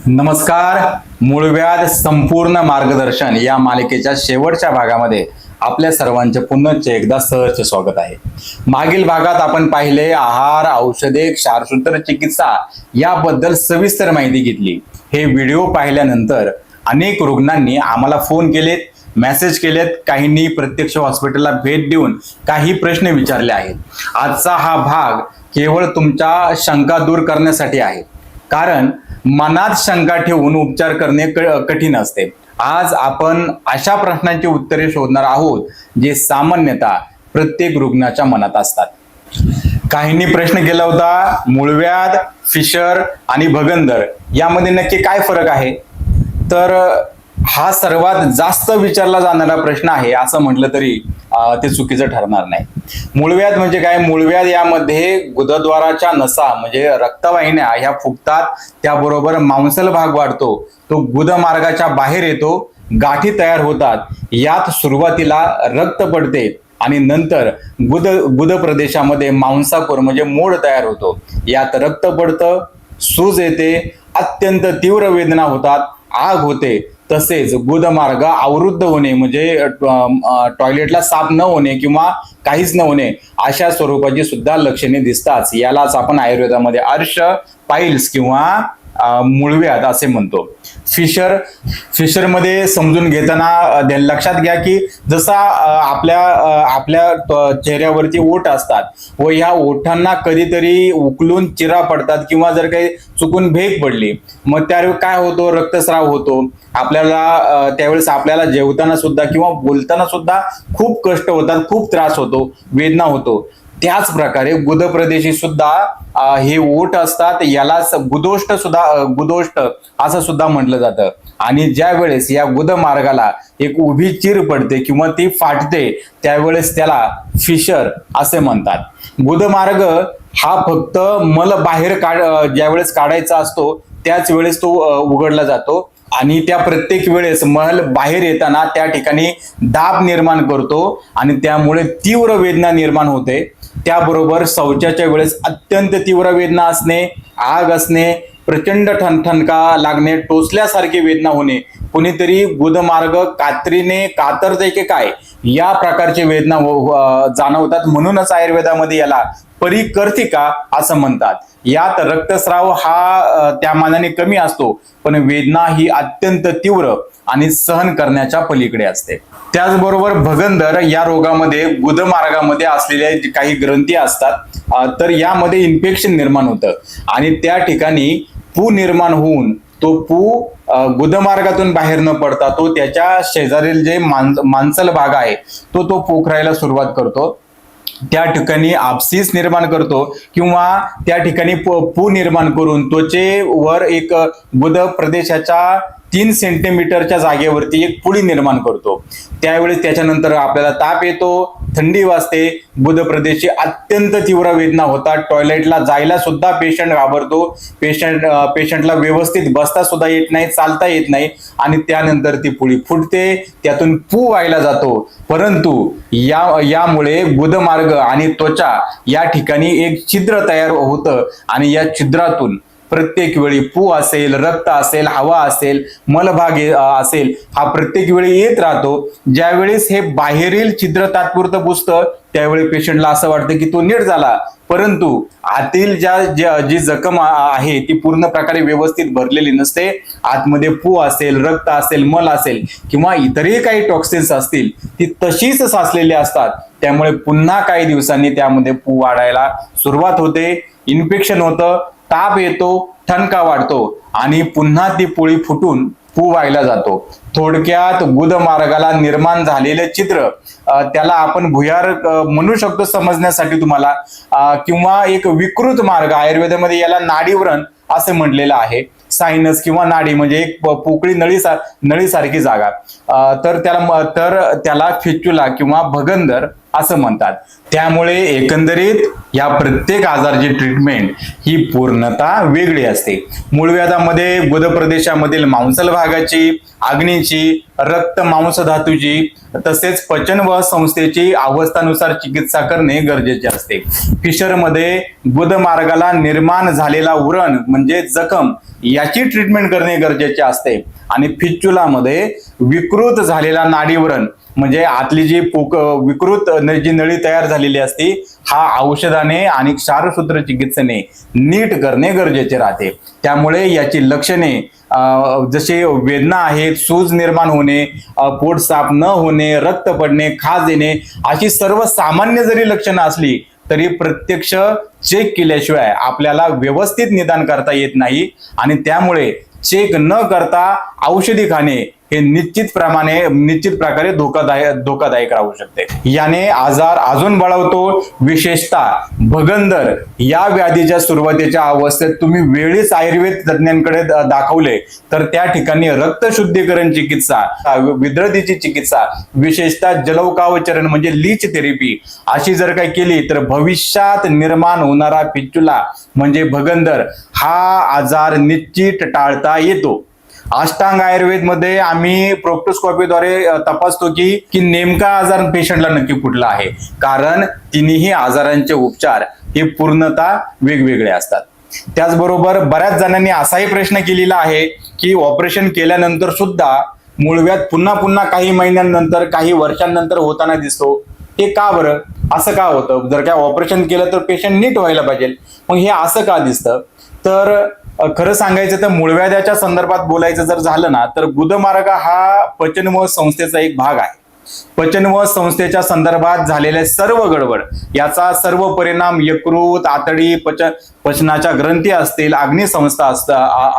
नमस्कार. मूळव्याध संपूर्ण मार्गदर्शन या मालिकेच्या शेवटच्या भागामध्ये आपल्या सर्वांचे पुन्हा एकदा सहर्ष स्वागत आहे. मागील भागात आपण पाहिले आहार, औषधे, क्षारसूत्र चिकित्सा याबद्दल सविस्तर माहिती घेतली. हे व्हिडिओ पाहिल्यानंतर अनेक रुग्णांनी आम्हाला फोन केलेत, मेसेज केलेत, काहींनी प्रत्यक्ष हॉस्पिटलला भेट देऊन काही प्रश्न विचारले आहेत. आजचा हा भाग केवळ तुमच्या शंका दूर करण्यासाठी आहे, कारण मनात शंका ठेवून उपचार करणे कठीण असते. आज आपण अशा प्रश्नांची उत्तरे शोधणार आहोत जे सामान्यतः प्रत्येक रुग्णाच्या मनात असतात. काहींनी प्रश्न केला होता, मूळव्याध, फिशर आणि भगंदर यामध्ये नक्की काय फरक आहे? तर हा सर्वात जास्त विचारला जाणारा प्रश्न आहे असं म्हटलं तरी ते चुकीचं ठरणार नाही. मूळव्याध म्हणजे काय? मूळव्याध यामध्ये गुदद्वाराच्या नसा म्हणजे रक्तवाहिन्या ह्या फुगतात, त्याबरोबर मांसल भाग वाढतो, तो गुदमार्गाच्या बाहेर येतो, गाठी तयार होतात. यात सुरुवातीला रक्त पडते आणि नंतर गुद प्रदेशामध्ये मांसाकोर म्हणजे मोड तयार होतो. यात रक्त पडतं, सूज येते, अत्यंत तीव्र वेदना होतात, आग होते. तसेच गुदमार्ग अवरुद्ध होणे म्हणजे टॉयलेटला साफ न होणे किंवा काहीच न होणे अशा स्वरूपाची सुद्धा लक्षणे दिसतात. यालाच आपण आयुर्वेदामध्ये अर्श, पाईल्स किंवा मूळव्याध असे म्हणतो. फिशर मध्ये समजून घेताना लक्षात घ्या की जसा आपल्या चेहऱ्यावरती ओठ असतात व ह्या ओठांना कधीतरी उकलून चिरा पडतात किंवा जर काही चुकून भेग पडली मग त्यावेळी काय होतो, रक्तस्राव होतो. त्यावेळेस आपल्याला जेवताना सुद्धा किंवा बोलताना सुद्धा खूप कष्ट होतात, खूप त्रास होतो, वेदना होतो. त्याच प्रकारे गुदप्रदेशी सुद्धा हे ओठ असतात, यालाच गुदोष्ट असं सुद्धा म्हटलं जातं. आणि ज्या वेळेस या गुदमार्गाला एक उभी चीर पडते किंवा ती फाटते त्यावेळेस त्याला फिशर असे म्हणतात. गुदमार्ग हा फक्त मल बाहेर ज्यावेळेस काढायचा असतो त्याच वेळेस तो उघडला जातो आणि त्या प्रत्येक वेळेस मल बाहेर येताना त्या ठिकाणी दाब निर्माण करतो आणि त्यामुळे तीव्र वेदना निर्माण होते. त्याबरोबर शौचाच्या वेळेस अत्यंत तीव्र वेदना असणे, आग असणे, प्रचंड ठणठणका लागणे, टोचल्यासारखी वेदना होणे, कोणीतरी गुदमार्ग कात्रीने कातरते की काय या प्रकारची वेदना जाणवतात. म्हणूनच आयुर्वेदामध्ये याला परिकर्थिका असं म्हणतात. यात रक्तस्राव हा त्या मानाने कमी असतो, पण वेदना ही अत्यंत तीव्र आणि सहन करण्याच्या पलीकडे असते. त्याचबरोबर भगंदर या रोगामध्ये गुदमार्गामध्ये असलेल्या काही ग्रंथी असतात, तर यामध्ये इन्फेक्शन निर्माण होतं आणि त्या ठिकाणी पू निर्माण होऊन तो पू गुदमार्गातून बाहेर न पडता तो त्याच्या शेजारील जे मांसल भाग आहे तो पोखरायला सुरुवात करतो. त्या ठिकाणी आप्सिस निर्माण करतो किंवा त्या ठिकाणी पू निर्माण करून त्वचेवर एक गुद प्रदेशाच्या 3 सेंटीमीटरच्या जागेवरती एक पुळी निर्माण करतो. त्यावेळेस त्याच्यानंतर आपल्याला ताप येतो, थंडी वाजते, गुद प्रदेशी अत्यंत तीव्र वेदना होतात, टॉयलेटला जायला सुद्धा पेशंट घाबरतो, पेशंटला व्यवस्थित बसता सुद्धा येत नाही, चालता येत नाही आणि त्यानंतर ती पुळी फुटते, त्यातून पू व्हायला जातो. परंतु यामुळे गुदमार्ग आणि त्वचा या ठिकाणी एक छिद्र तयार होतं आणि या छिद्रातून प्रत्येक वेळी पू असेल, रक्त असेल, हवा असेल, मलभाग असेल हा प्रत्येक वेळी येत राहतो. ज्यावेळेस हे बाहेरील छिद्र तात्पुरतं पुसतं त्यावेळी पेशंटला असं वाटतं की तो नीट झाला, परंतु आतील जी जखम आहे ती पूर्ण प्रकारे व्यवस्थित भरलेली नसते. आतमध्ये पू असेल, रक्त असेल, मल असेल किंवा इतरही काही टॉक्सिन्स असतील ती तशीच साचलेली असतात. त्यामुळे पुन्हा काही दिवसांनी त्यामध्ये पू वाढायला सुरुवात होते, इन्फेक्शन होतं, ताप येतो, ठणका वाढतो आणि पुन्हा ती पुळी फुटून पू व्हायला जातो. थोडक्यात गुदमार्गाला निर्माण झालेले चित्र त्याला आपण भुयार म्हणू शकतो समजण्यासाठी तुम्हाला, किंवा एक विकृत मार्ग, आयुर्वेदामध्ये याला नाडीव्रण असे म्हटलेलं आहे. सायनस किंवा नाडी म्हणजे एक पोकळी नळीसारखी जागा, तर त्याला फिच्युला किंवा भगंदर असं म्हणतात. त्यामुळे एकंदरीत या प्रत्येक आजाराची ट्रीटमेंट ही पूर्णतः वेगळी असते. मूळव्याधामध्ये गुद प्रदेशामधील मांसल भागाची, अग्नीची, रक्त मांस धातूची तसेच पचन व संस्थेची अवस्थानुसार चिकित्सा करणे गरजेचे असते. फिशरमध्ये गुद मार्गाला निर्माण झालेला उरण म्हणजे जखम याची ट्रीटमेंट करणे गरजेचे असते. आणि फिस्चुलामध्ये विकृत झालेला नाडीवरण म्हणजे आतली जी विकृत जी नळी तयार झालेली असते हा औषधाने आणि क्षारसूत्र चिकित्सेने नीट करणे गरजेचे राहते. त्यामुळे याची लक्षणे जसे वेदना आहेत, सूज निर्माण होणे, पोट साफ न होणे, रक्त पडणे, खाज येणे अशी सर्वसामान्य जरी लक्षणं असली तरी प्रत्यक्ष चेक केल्याशिवाय आपल्याला व्यवस्थित निदान करता येत नाही. आणि त्यामुळे चेक न करता औषधी खाणे हे निश्चित प्रकारे धोकादायक राहू शकते. याने आजार अजून बळावतो. विशेषतः भगंदर या व्याधीच्या सुरुवातीच्या अवस्थेत तुम्ही वेळीच आयुर्वेद तज्ञांकडे दाखवले तर त्या ठिकाणी रक्त शुद्धीकरण चिकित्सा, विद्रतीची चिकित्सा, विशेषतः जलौकावचरण म्हणजे लीच थेरपी अशी जर काही केली तर भविष्यात निर्माण होणारा फिस्चुला म्हणजे भगंदर हा आजार निश्चित टाळता येतो. अष्टांग आयुर्वेद मध्ये आम्ही प्रोक्टोस्कोपीद्वारे तपासतो की नेमका आजार पेशंटला नक्की कुठला आहे, कारण तिन्ही आजारांचे उपचार हे पूर्णतः वेगवेगळे असतात. त्याचबरोबर बऱ्याच जणांनी असाही प्रश्न केलेला आहे की ऑपरेशन केल्यानंतर सुद्धा मूळव्याध पुन्हा पुन्हा काही महिन्यांनंतर, काही वर्षांनंतर होताना दिसतो. हे का बरं? असं का होतं? जर काय ऑपरेशन केलं तर पेशंट नीट व्हायला पाहिजे, मग हे असं का दिसतं? तर खरं सांगायचं तर मूळव्याधाच्या संदर्भात बोलायचं जर झालं ना तर गुदमार्ग हा पचनमय संस्थेचा एक भाग आहे. पचनमय संस्थेच्या संदर्भात झालेले सर्व गडबड याचा सर्व परिणाम यकृत, आतडी, पचनाच्या ग्रंथी असतील, अग्निसंस्था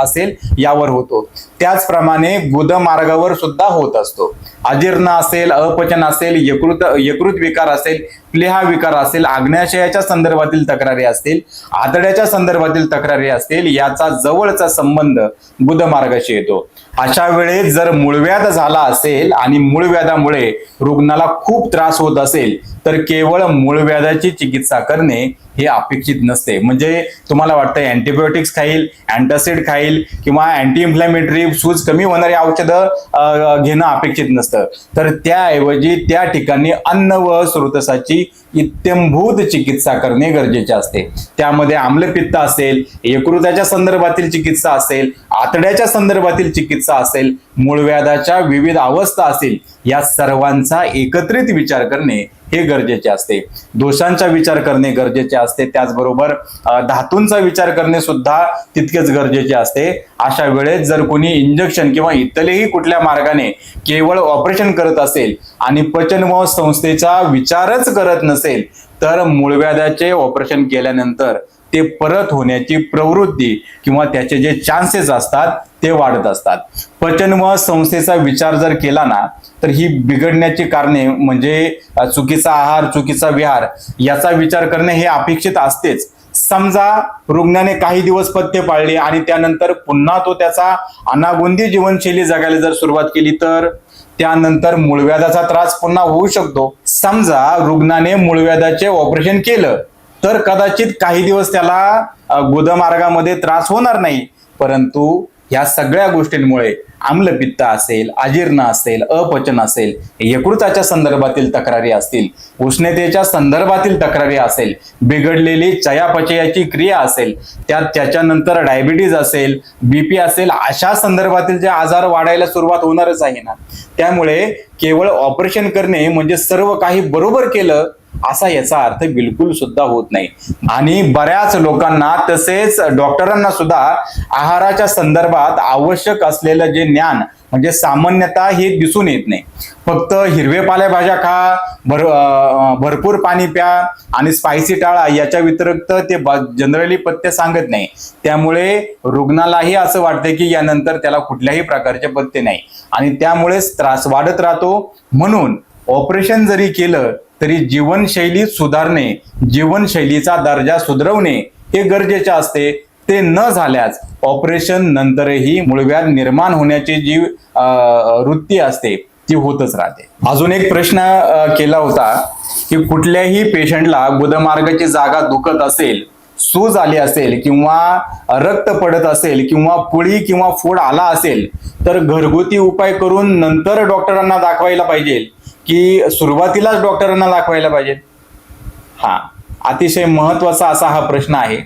असेल यावर होतो. त्याचप्रमाणे गुदमार्गावर सुद्धा होत असतो. अजीर्ण असेल, अपचन असेल, यकृत विकार असेल, प्लीहा विकार असेल, आग्नेयाशयाच्या संदर्भातील तक्रारी असतील, आतड्याच्या संदर्भातील तक्रारी असतील, याचा जवळचा संबंध गुदमार्गाशी येतो. अशा वेळेस जर मूळव्याध झाला असेल आणि मूळव्याधामुळे रुग्णाला खूप त्रास होत असेल तर केवळ मूळव्याधाची चिकित्सा करणे हे अपेक्षित नसते. म्हणजे तुम्हाला वाटतं अँटीबायोटिक्स खाईल, अँटासिड खाईल किंवा अँटी इन्फ्लॅमेटरी सूज कमी होणारी औषधं घेणं अपेक्षित नसतं. तर त्याऐवजी त्या ठिकाणी अन्न व स्रोतसाची इत्यंभूत चिकित्सा करणे गरजेचे असते. त्यामध्ये आम्लपित्त असेल, यकृताच्या संदर्भातील चिकित्सा असेल, आतड्याच्या संदर्भातील चिकित्सा असेल, मूळव्याधाच्या विविध अवस्था असतील, या सर्वांचा एकत्रित विचार करणे हे गरजेचे असते. दोषांचा विचार करणे गरजेचे असते. त्याचबरोबर धातूंचा विचार करणे सुद्धा तितकेच गरजेचे असते. अशा वेळेस जर कोणी इंजेक्शन किंवा इतरही कुठल्या मार्गाने केवळ ऑपरेशन करत असेल आणि पचनमय संस्थेचा विचारच करत नसेल तर मूळव्याधाचे ऑपरेशन केल्यानंतर ते परत होण्याची प्रवृत्ती किंवा त्याचे जे चान्सेस असतात ते वाढत असतात. पचनमय संस्थेचा विचार जर केला ना तर ही बिघडण्याची कारणे म्हणजे चुकीचा आहार, चुकीचा विहार याचा विचार करणे हे अपेक्षित असतेच. समजा रुग्णाने काही दिवस पथ्य पाळले आणि त्यानंतर पुन्हा तो त्याचा अनागोंदी जीवनशैली जगायला जर सुरुवात केली तर त्यानंतर मूळव्याधाचा त्रास पुन्हा होऊ शकतो. समजा रुग्णाने मूळव्याधाचे ऑपरेशन केलं तर कदाचित काही दिवस त्याला गुदमार्गामध्ये त्रास होणार नाही, परंतु या सगळ्या गोष्टींमुळे आम्लपित्त असेल, अजीर्ण असेल, अपचन असेल, यकृताच्या संदर्भातील तक्रारी असतील, उष्णतेच्या संदर्भातील तक्रारी असेल, बिघडलेली चयापचयाची क्रिया असेल, त्याच्यानंतर डायबिटीज असेल, बीपी असेल, अशा संदर्भातील जे आजार वाढायला सुरुवात होणारच आहे ना. त्यामुळे केवळ ऑपरेशन करणे म्हणजे सर्व काही बरोबर केलं असा याचा अर्थ बिलकुल सुद्धा होत नाही. आणि बऱ्याच लोकांना तसेच डॉक्टरांना सुद्धा आहाराच्या संदर्भात आवश्यक असलेलं जे ज्ञान म्हणजे सामान्यतः हे दिसून येत नाही. फक्त हिरवे पालेभाज्या खा, भरपूर पाणी प्या आणि स्पायसी टाळा याच्या व्यतिरिक्त ते जनरली पथ्य सांगत नाही. त्यामुळे रुग्णालाही असं वाटतं की यानंतर त्याला कुठल्याही प्रकारचे पथ्य नाही आणि त्यामुळेच त्रास वाढत राहतो. म्हणून ऑपरेशन जरी केलं तरी जीवनशैली सुधारणे, जीवनशैलीचा दर्जा सुधारवणे हे गरजेचे असते. ते न झाल्यास ऑपरेशन नंतरही मूळव्याध निर्माण होण्याची जी वृत्ती असते ती होतच राहते. अजून एक प्रश्न केला होता की कुठल्याही पेशंटला गुदमार्गाची जागा दुखत असेल, सूज आली असेल किंवा रक्त पडत असेल किंवा पुळी किंवा फोड आला असेल तर घरगुती उपाय करून नंतर डॉक्टरांना दाखवायला पाहिजे की सुरुवातीलाच डॉक्टरांना दाखवायला पाहिजे? हा अतिशय महत्वाचा असा हा प्रश्न आहे,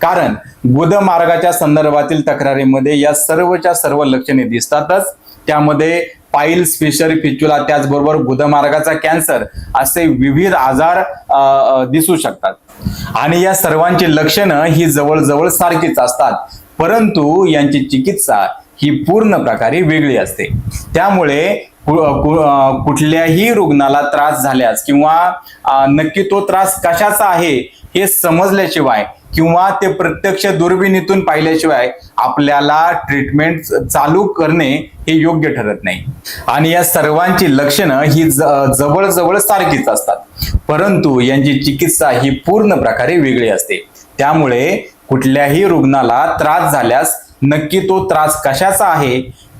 कारण गुदमार्गाच्या संदर्भातील तक्रारीमध्ये या सर्वच्या सर्व लक्षणे दिसतातच. त्यामध्ये पाईल्स, फिशर, फिस्चुला, त्याचबरोबर गुदमार्गाचा कॅन्सर असे विविध आजार दिसू शकतात आणि या सर्वांची लक्षणं ही जवळजवळ सारखीच असतात, परंतु यांची चिकित्सा ही पूर्ण प्रकारे वेगळी असते. त्यामुळे कुठल्याही रुग्णाला त्रास झाल्यास किंवा नक्की तो त्रास कशाचा आहे हे समजल्याशिवाय किंवा ते प्रत्यक्ष दुर्बिणीतून पाहिल्याशिवाय आपल्याला ट्रीटमेंट चालू करणे हे योग्य ठरत नाही. आणि या सर्वांची लक्षणं ही जवळजवळ सारखीच असतात, परंतु यांची चिकित्सा ही पूर्ण प्रकारे वेगळी असते. त्यामुळे कुठल्याही रुग्णाला त्रास झाल्यास नक्की तो त्रास कशाचा आहे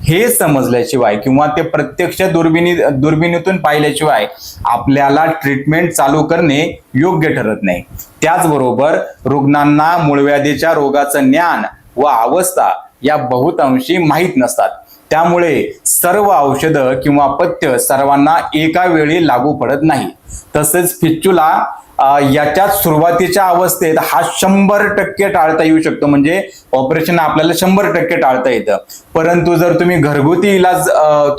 हे समजल्याशिवाय किंवा ते प्रत्यक्ष दुर्बिणीतून पाहिल्याशिवाय आपल्याला ट्रीटमेंट चालू करणे योग्य ठरत नाही. त्याचबरोबर रुग्णांना मूळव्याधीच्या रोगाचं ज्ञान व अवस्था या बहुतांशी माहीत नसतात. त्यामुळे सर्व औषधं किंवा पथ्य सर्वांना एका वेळी लागू पडत नाही. तसेच फिस्चुला याच्यात सुरुवातीच्या अवस्थेत हा 100% टाळता येऊ शकतो, म्हणजे ऑपरेशन आपल्याला 100% टाळता येतं. परंतु जर तुम्ही घरगुती इलाज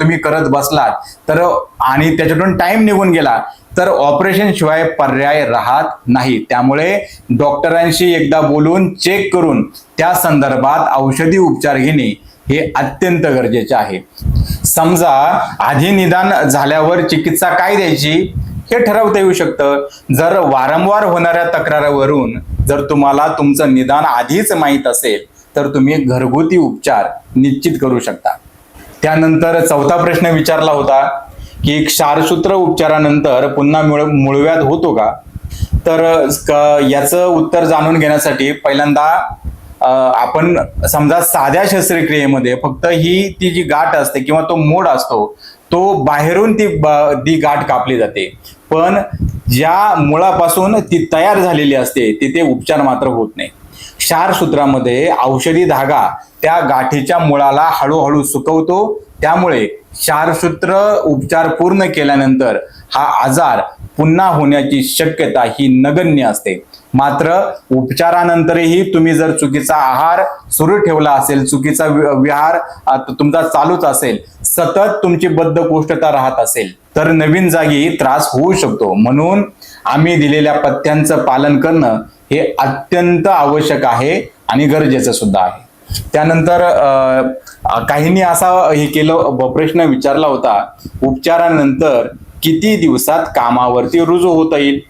तुम्ही करत बसलात तर आणि त्याच्यातून टाइम निघून गेला तर ऑपरेशन शिवाय पर्याय राहत नाही. त्यामुळे डॉक्टरांशी एकदा बोलून चेक करून त्या संदर्भात औषधी उपचार घेणे हे अत्यंत गरजेचे आहे. समजा आधी निदान झाल्यावर चिकित्सा काय द्यायची हे ठरवता येऊ शकतं. जर वारंवार होणाऱ्या तक्रारीवरून जर तुम्हाला तुमचं निदान आधीच माहीत असेल तर तुम्ही घरगुती उपचार निश्चित करू शकता. त्यानंतर चौथा प्रश्न विचारला होता की क्षारसूत्र उपचारानंतर पुन्हा मूळव्याध होतो का? तर याचं उत्तर जाणून घेण्यासाठी पहिल्यांदा आपण समजा साध्या शस्त्रक्रियेमध्ये फक्त ती जी गाठ असते किंवा तो मोड असतो तो बाहेरून ती गाठ कापली जाते, पण ज्या मुळापासून ती तयार झालेली असते तिथे उपचार मात्र होत नाही. क्षारसूत्रामध्ये औषधी धागा त्या गाठीच्या मुळाला हळूहळू सुकवतो. त्यामुळे क्षारसूत्र उपचार पूर्ण केल्यानंतर हा आजार पुन्हा होण्याची शक्यता ही नगण्य असते. मात्र उपचारानंतरही तुम्ही जर चुकीचा आहार सुरू ठेवला असेल, चुकीचा विहार तुमचा चालूच असेल, सतत तुमची बद्धकोष्ठता राहत असेल तर नवीन जागी त्रास होऊ शकतो. म्हणून आम्ही दिलेल्या पथ्यांचं पालन करणं हे अत्यंत आवश्यक आहे आणि गरजेचं सुद्धा आहे. त्यानंतर काहींनी असा प्रश्न विचारला होता, उपचारानंतर किती दिवसात कामावरती रुजू होता येईल?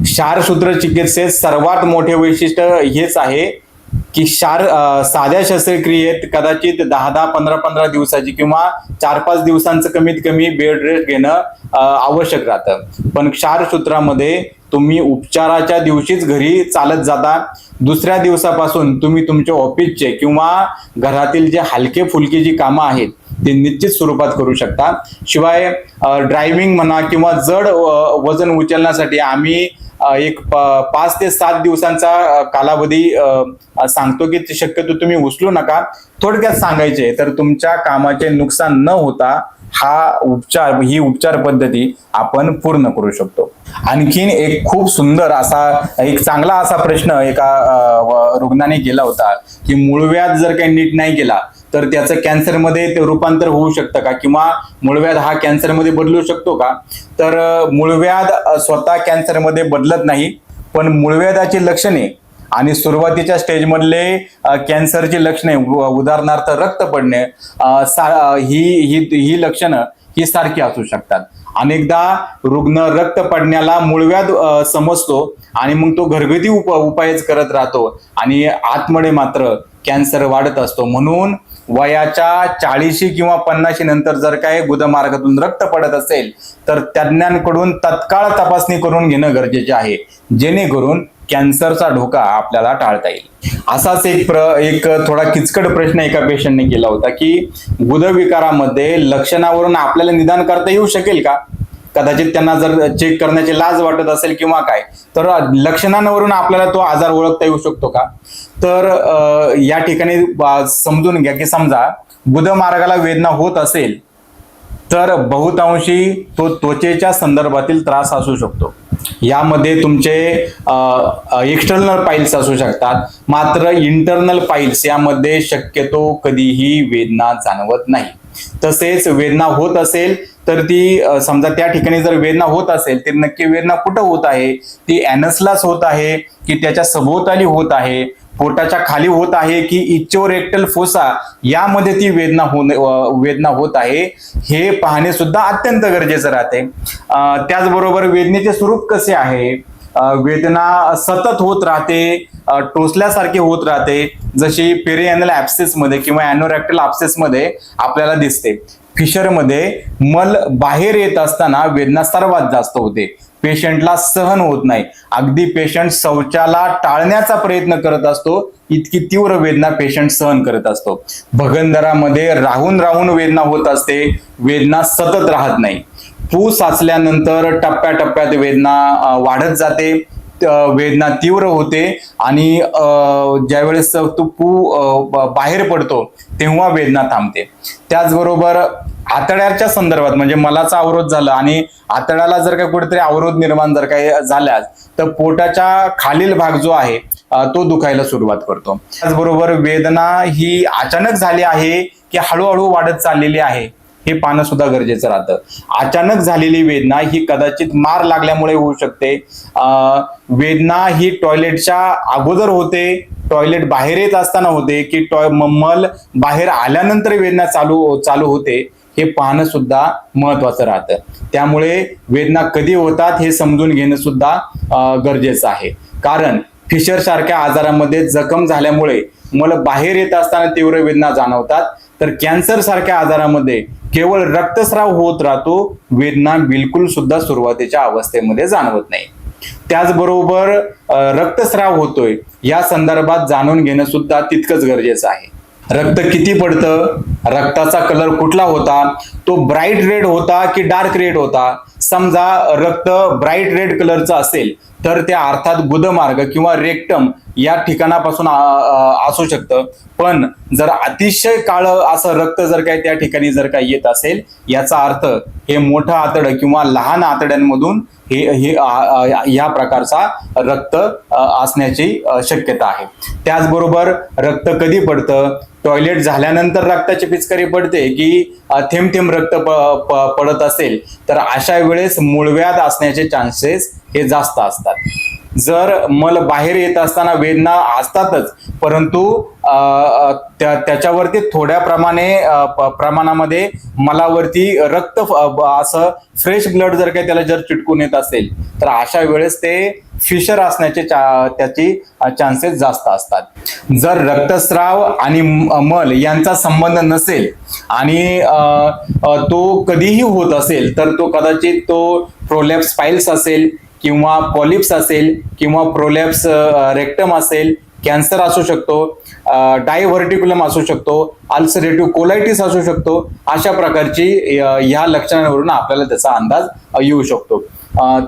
क्षारसूत्र चिकित्सेत सर्वात मोठे वैशिष्ट्य हेच आहे की साध्या शस्त्रक्रियेत कदाचित 10-10, 15-15 दिवसाची किंवा 4-5 दिवसांचं कमीत कमी बेड रेस्ट घेणं आवश्यक राहतं. पण क्षारसूत्रामध्ये तुम्ही उपचाराच्या दिवशीच घरी चालत जाता. दुसऱ्या दिवसापासून तुम्ही तुमच्या ऑफिसचे किंवा घरातील जे हलके फुलके जी कामं आहेत ते निश्चित स्वरूपात करू शकता. शिवाय ड्रायव्हिंग म्हणा किंवा जड वजन उचलण्यासाठी आम्ही एक 5 ते 7 दिवसांचा कालावधी सांगतो की शक्यतो तुम्ही उचलू नका. थोडक्यात सांगायचे तर तुमच्या कामाचे नुकसान न होता ही उपचार पद्धती आपण पूर्ण करू शकतो. आणखीन एक खूप सुंदर एक चांगला असा प्रश्न एका रुग्णाने केला होता की मूळव्याध जर काही नीट नाही केला तर त्याचं कॅन्सरमध्ये ते रूपांतर होऊ शकतं का, किंवा मूळव्याध हा कॅन्सरमध्ये बदलू शकतो का? तर मूळव्याध स्वतः कॅन्सरमध्ये बदलत नाही, पण मूळव्याधाची लक्षणे आणि सुरुवातीच्या स्टेजमधले कॅन्सरची लक्षणे, उदाहरणार्थ रक्त पडणे, ही लक्षणं ही सारखी असू शकतात. अनेकदा रुग्ण रक्त पडण्याला मूळव्याध समजतो आणि मग तो घरगुती उपायच करत राहतो आणि आतमध्ये मात्र कॅन्सर वाढत असतो. म्हणून वयाच्या 40 किंवा 50 नंतर जर काय गुदमार्गातून रक्त पडत असेल तर तज्ञांकडून तत्काळ तपासणी करून घेणं गरजेचे आहे, जेणेकरून कॅन्सरचा धोका आपल्याला टाळता येईल. असाच एक थोडा किचकट प्रश्न एका पेशंटने केला होता की गुदविकारामध्ये लक्षणावरून आपल्याला निदान करता येऊ शकेल का? कदाचित त्यांना जर चेक करण्याची लाज वाटत असेल किंवा काय, तर लक्षणांवरून आपल्याला तो आजार ओळखता येऊ शकतो का? तर या ठिकाणी समजून घ्या की समजा गुदमार्गाला वेदना होत असेल तर बहुतांशी तो त्वचेच्या संदर्भातील त्रास असू शकतो. यामध्ये तुमचे एक्सटर्नल पाईल्स असू शकतात, मात्र इंटरनल पाईल्स यामध्ये शक्यतो कधीही वेदना जाणवत नाही. तसेच वेदना होत असेल तर ती समजा त्या ठिकाणी जर वेदना होत असेल तर नक्की वेदना कुठं होत आहे? ती ॲनसलाच होत आहे की त्याच्या सभोवताली होत आहे, पोटाच्या खाली होत आहे की इच्चोरेक्टल फोसा यामध्ये ती वेदना होत आहे, हे पाहणे सुद्धा अत्यंत गरजेचं राहते. त्याचबरोबर वेदनेचे स्वरूप कसे आहे? वेदना सतत होत राहते, टोचल्यासारखी होत राहते, जशी पेरिॲनल ॲब्सेस मध्ये किंवा ॲनोरेक्टल ॲब्सेस मध्ये आपल्याला दिसते. फिशरमध्ये मल बाहेर येत असताना वेदना सर्वात जास्त होते. पेशंटला सहन होत नाही, अगदी पेशंट शौचाला टाळण्याचा प्रयत्न करत असतो, इतकी तीव्र वेदना पेशंट सहन करत असतो. भगंदरामध्ये राहून राहून वेदना होत असते, वेदना सतत राहत नाही. पू साचल्यानंतर टप्प्याटप्प्यात वेदना वाढत जाते, वेदना तीव्र होते आणि ज्यावेळेस तो पू बाहेर पडतो तेव्हा वेदना थांबते. त्याचबरोबर आतड्याच्या संदर्भात म्हणजे मलाचा अवरोध झाला आणि आतड्याला जर काही कुठेतरी अवरोध निर्माण जर काही झाल्यास तर पोटाच्या खालील भाग जो आहे तो दुखायला सुरुवात करतो. त्याचबरोबर वेदना ही अचानक झाली आहे की हळूहळू वाढत चाललेली आहे हे पाहणं सुद्धा गरजेचं राहतं. अचानक झालेली वेदना ही कदाचित मार लागल्यामुळे होऊ शकते. वेदना ही टॉयलेटच्या अगोदर होते, टॉयलेट बाहेर येत असताना होते की मल बाहेर आल्यानंतर वेदना चालू होते, हे पाहणं सुद्धा महत्वाचं राहतं. त्यामुळे वेदना कधी होतात हे समजून घेणं सुद्धा गरजेचं आहे. कारण फिशर सारख्या आजारामध्ये जखम झाल्यामुळे मल बाहेर येत असताना तीव्र वेदना जाणवतात, तर कॅन्सर सारख्या आजारामध्ये केवळ रक्तस्राव होत राहतो, वेदना बिलकुल सुद्धा सुरुवातीच्या अवस्थेमध्ये जाणवत नाही. त्याचबरोबर रक्तस्राव होतोय या संदर्भात जाणून घेणं सुद्धा तितकंच गरजेचं आहे. रक्त किती पडतं, रक्ताचा कलर कुठला होता, तो ब्राईट रेड होता की डार्क रेड होता. समजा रक्त ब्राईट रेड कलरचं असेल तर त्या अर्थात गुदमार्ग किंवा रेक्टम या ठिकाणापासून असू शकतं. पण जर अतिशय काळं असं रक्त जर काही त्या ठिकाणी जर काही येत असेल, याचा अर्थ हे मोठं आतडं किंवा लहान आतड्यांमधून हे या प्रकारचा रक्त असण्याची शक्यता आहे. त्याचबरोबर रक्त कधी पडतं, टॉयलेट झाल्यानंतर रक्ताची पिचकारी पडते की थेंब थेंब रक्त पडत असेल तर अशा वेळेस मूळव्याध असण्याचे चान्सेस हे जास्त असतात. जर मल बाहेर येत असताना वेदना असतातच, परंतु त्याच्यावरती थोड्या प्रमाणामध्ये मलावरती रक्त असं फ्रेश ब्लड जर काही त्याला जर चिटकून येत असेल तर अशा वेळेस ते फिशर असण्याचे त्याची चान्सेस जास्त असतात. जर रक्तस्राव आणि मल यांचा संबंध नसेल आणि तो कधीही होत असेल तर तो कदाचित तो प्रोलॅप्स पाईल्स असेल किंवा पॉलिप्स असेल किंवा प्रोलॅप्स रेक्टम असेल, कॅन्सर असू शकतो, डायव्हर्टिक्युलम असू शकतो, अल्सरेटिव्ह कोलायटिस असू शकतो. अशा प्रकारची ह्या लक्षणांवरून आपल्याला त्याचा अंदाज येऊ शकतो.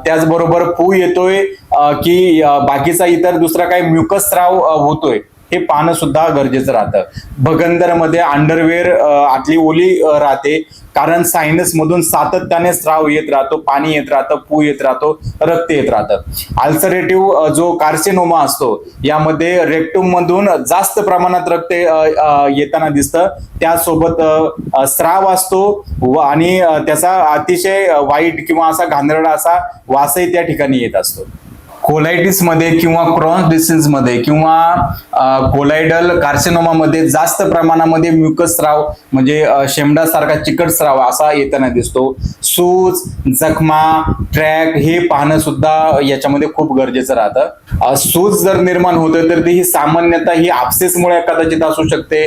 त्याचबरोबर पू येतोय की बाकीचा इतर दुसरा काही म्युकस स्राव होतोय हे पाहणं सुद्धा गरजेचं राहतं. भगंदरमध्ये अंडरवेअर आतली ओली राहते, कारण सायनस मधून सातत्याने स्राव येत राहतो, पाणी येत राहतं, पू येत राहतो, रक्त येत राहतं. अल्सरेटिव्ह जो कार्सिनोमा असतो यामध्ये रेक्टम मधून जास्त प्रमाणात रक्त येताना दिसतं, त्यासोबत स्राव असतो आणि त्याचा अतिशय वाईट किंवा असा घाणेरडा असा वासही त्या ठिकाणी येत असतो. कोलायटिस मध्ये किंवा क्रॉन्स डिसीज मध्ये किंवा कोलायडल कार्सिनोमा मध्ये जास्त प्रमाणामध्ये म्युकस स्राव म्हणजे शेंबडासारखा चिकट स्राव असा येताना दिसतो. सूज, जखमा, ट्रॅक हे पाहणं सुद्धा याच्यामध्ये खूप गरजेचं राहतं. सूज जर निर्माण होते तर ती ही सामान्यतः ही ॲब्सेसमुळे कदाचित असू शकते,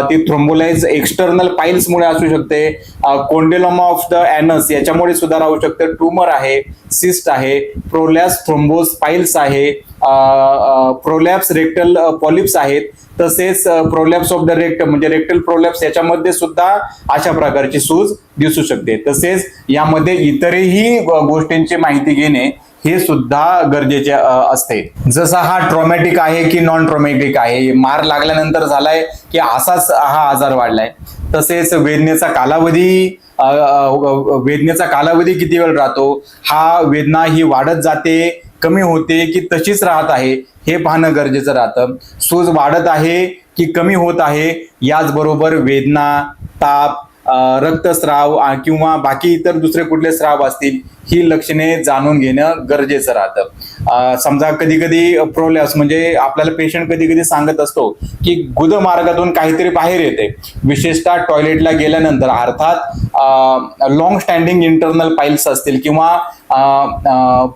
ती थ्रोम्बोलाइज एक्सटर्नल पाईल्समुळे असू शकते, कोंडेलोमा ऑफ द ॲनस याच्यामुळे सुद्धा राहू शकते, ट्यूमर आहे, सिस्ट आहे, प्रोलॅप्स थ्रोम्बोज सपोज पाईल्स आहे, प्रोलॅप्स रेक्टल पॉलिप्स आहेत, तसेच प्रोलॅप्स ऑफ द रेक्टम म्हणजे रेक्टल प्रोलॅप्स, याच्यामध्ये सुद्धा अशा प्रकारची सूज दिसू शकते. तसेच यामध्ये इतरही गोष्टींची माहिती घेणे हे सुद्धा गरजेचे असते. जसा हा ट्रॉमॅटिक आहे की नॉन ट्रॉमॅटिक आहे, मार लागल्यानंतर झालाय की असाच हा आजार वाढलाय. तसेच वेदनेचा कालावधी किती वेळ राहतो, हा वेदना ही वाढत जाते, कमी होते की तशीच राहत आहे हे पाहणं गरजेचं राहतं. सूज वाढत आहे की कमी होत आहे, याचबरोबर वेदना, ताप, रक्तस्राव किंवा बाकी इतर दुसरे कुठले स्राव असतील, ही लक्षणे जाणून घेणं गरजेचं राहतं. समजा कधी कधी प्रोलॅप्स म्हणजे आपल्याला पेशंट कधी कधी सांगत असतो की गुदमार्गातून काहीतरी बाहेर येते, विशेषतः टॉयलेटला गेल्यानंतर, अर्थात लॉंग स्टँडिंग इंटरनल पाईल्स असतील किंवा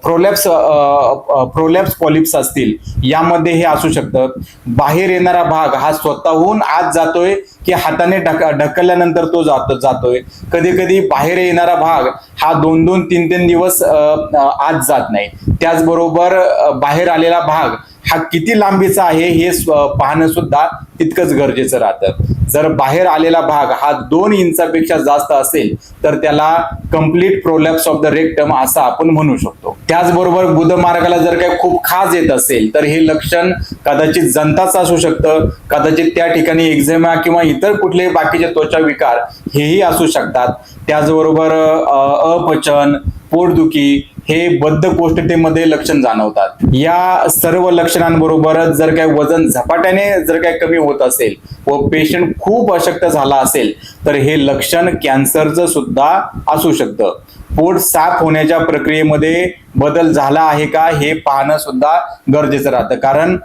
प्रोलॅप्स पॉलिप्स असतील, यामध्ये हे असू शकतं. बाहेर येणारा भाग हा स्वतःहून आत जातोय की हाताने ढकलल्यानंतर तो जातोय. कधी कधी बाहेर येणारा भाग हा 2-2, 3-3 दिवस आत जात नाही. त्याचबरोबर बाहेर आलेला भाग हा किती लांबीचा आहे हे पाहणं सुद्धा तितकंच गरजेचं राहतं. जर बाहेर आलेला भाग हा 2 इंचापेक्षा जास्त असेल तर त्याला complete prolapse of the rectum असं आपण म्हणू शकतो. त्याचबरोबर गुदमार्गाला जर काही खूप खाज येत असेल तर हे लक्षण कदाचित जंताचं असू शकतं, कदाचित त्या ठिकाणी एक्झेमा किंवा इतर कुठले बाकीचे त्वचा विकार हेही असू शकतात. त्याचबरोबर अपचन, पोटदुखी हे बद्धकोष्ठतेमध्ये लक्षण जाणवतात. या सर्व लक्षणांबरोबरच जर काही वजन झपाट्याने जर काही कमी होत असेल व पेशंट खूप अशक्त झाला असेल तर हे लक्षण कॅन्सरचं सुद्धा असू शकतं. पोट साफ होण्याच्या प्रक्रियेमध्ये बदल झाला आहे का हे पाहणं सुद्धा गरजेचं राहतं, कारण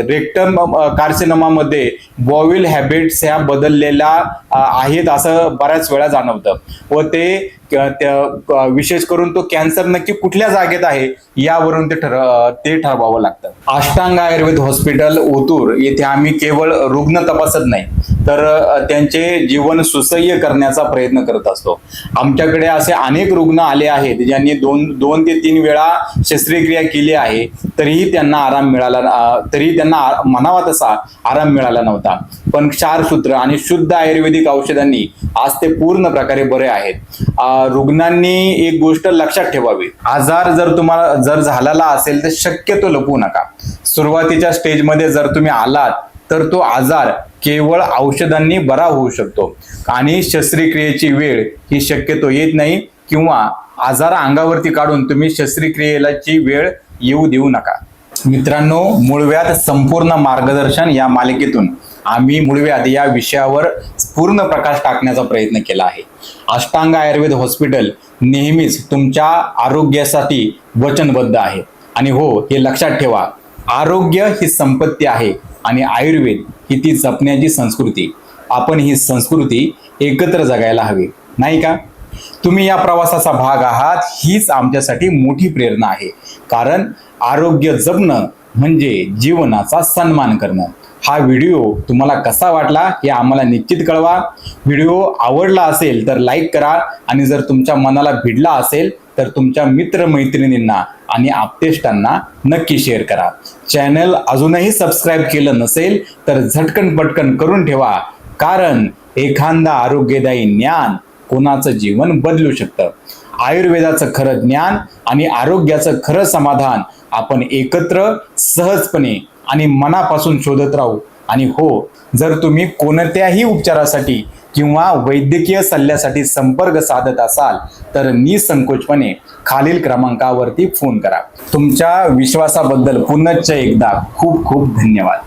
रेक्टम कार्सिनोमामध्ये बॉविल हॅबिट्स ह्या बदललेल्या आहेत असं बऱ्याच वेळा जाणवतं व ते विशेष करून तो कॅन्सर नक्की कुठल्या जागेत आहे यावरून ते ठरवावं लागतं. अष्टांग आयुर्वेद हॉस्पिटल ओतूर येथे आम्ही केवळ रुग्ण तपासत नाही तर त्यांचे जीवन सुसह्य करण्याचा प्रयत्न करत असतो. आमच्याकडे असे अनेक रुग्ण आले आहेत ज्यांनी 2 ते 3 वेळा शस्त्रक्रिया केली आहे, तरीही त्यांना म्हणावा तसा आराम मिळाला नव्हता. पण क्षारसूत्र आणि शुद्ध आयुर्वेदिक औषधांनी आज ते पूर्ण प्रकारे बरे आहेत. रुग्णांनी एक गोष्ट लक्षात ठेवावी, आजार जर झालेला असेल तर शक्यतो लपवू नका. सुरुवातीच्या स्टेजमध्ये जर तुम्ही आलात तर तो आजार केवळ औषधांनी बरा होऊ शकतो आणि शस्त्रक्रियेची वेळ ही शक्यतो येत नाही किंवा आजार अंगावरती काढून तुम्ही शस्त्रक्रियेची वेळ येऊ देऊ नका. मित्रांनो, मूळव्याध संपूर्ण मार्गदर्शन या मालिकेतून आम्ही मूळव्याध या विषयावर पूर्ण प्रकाश टाकण्याचा प्रयत्न केला आहे. अष्टांग आयुर्वेद हॉस्पिटल नेहमीच तुमच्या आरोग्यासाठी वचनबद्ध आहे. आणि हो, हे लक्षात ठेवा, आरोग्य ही संपत्ती आहे आणि आयुर्वेद ही ती जपण्याची संस्कृती. आपण ही संस्कृती एकत्र जगायला हवी, नाही का? तुम्ही या प्रवासाचा भाग आहात, हीच आमच्यासाठी मोठी प्रेरणा आहे. कारण आरोग्य जपणं म्हणजे जीवनाचा सन्मान करणं. हा व्हिडिओ तुम्हाला कसा वाटला हे आम्हाला निश्चित कळवा. व्हिडिओ आवडला असेल तर लाईक करा आणि जर तुमच्या मनाला भिडला असेल तर तुमच्या मित्रमैत्रिणींना आणि आप्तेष्टांना नक्की शेअर करा. चॅनल अजूनही सबस्क्राईब केलं नसेल तर झटकन पटकन करून ठेवा, कारण एखादा आरोग्यदायी ज्ञान कोणाचं जीवन बदलू शकतं. आयुर्वेदाचं खरं ज्ञान आणि आरोग्याचं खरं समाधान आपण एकत्र सहजपणे आणि मनापासून शोधत राहू. आणि हो, जर तुम्ही कोणत्याही उपचारासाठी किंवा वैद्यकीय सल्ल्यासाठी संपर्क साधत असाल तर निसंकोचपणे खालील क्रमांकावरती फोन करा. तुमच्या विश्वासाबद्दल पुनश्च एकदा खूप खूप धन्यवाद.